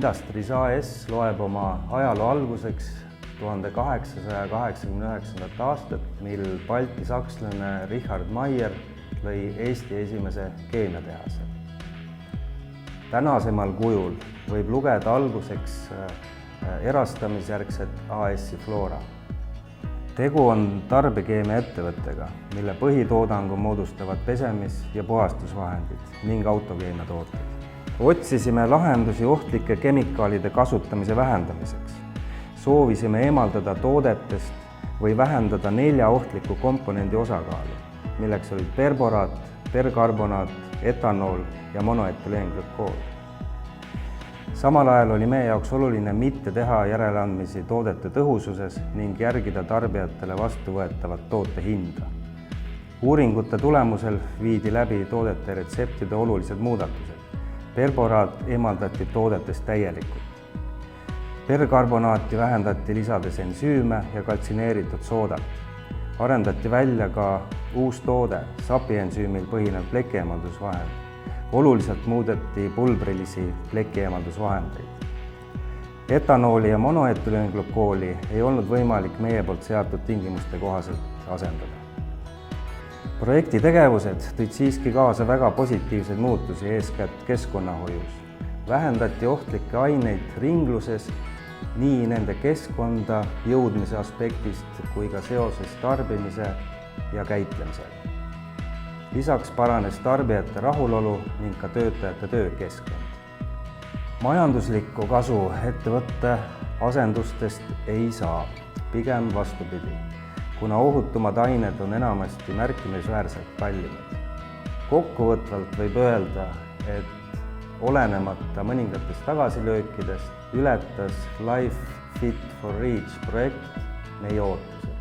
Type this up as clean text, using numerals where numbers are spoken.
Industries AS loeb oma ajaloo alguseks 1889. aastat, mil Balti sakslane Richard Meyer lõi Eesti esimese keemiatehase. Tänasemal kujul võib lugeda alguseks erastamisjärgset AS-i Flora. Tegu on tarbekeemiaettevõttega, mille põhitoodangu moodustavad pesemis- ja puhastusvahendid ning autokeemiatooted. Otsisime lahendusi ohtlike kemikaalide kasutamise vähendamiseks. Soovisime eemaldada toodetest või vähendada 4 ohtliku komponendi osakaalu, milleks olid perboraat, perkarbonaat, etanool ja monoetüleenglükool. Samal ajal oli meie jaoks oluline mitte teha järeleandmisi toodete tõhususes ning järgida tarbijatele vastuvõetavat toote hinda. Uuringute tulemusel viidi läbi toodete retseptide olulised muudatused. Perboraat eemaldati toodetest täielikult. Perkarbonaati vähendati lisades ensüüme ja kaltsineeritud soodat. Arendati välja ka uus toode, sapiensüümil põhinev plekieemaldusvahend. Oluliselt muudeti pulbrilisi plekieemaldusvahendeid. Etanooli ja monoetüleenglükooli ei olnud võimalik meie poolt seatud tingimuste kohaselt asendada. Projekti tegevused tõid siiski kaasa väga positiivseid muutusi, eeskätt keskkonnahoius. Vähendati ohtlikke aineid ringluses nii nende keskkonda jõudmise aspektist kui ka seoses tarbimise ja käitlemisega. Lisaks paranes tarbijate rahulolu ning ka töötajate töökeskkond. Majanduslikku kasu ettevõtte asendustest ei saa, pigem vastupidi, kuna ohutumad ained on enamasti märkimisväärselt kallimad. Kokkuvõtvalt võib öelda, et olenemata mõningatest tagasilöökidest ületas Life Fit for Reach projekt meie ootused.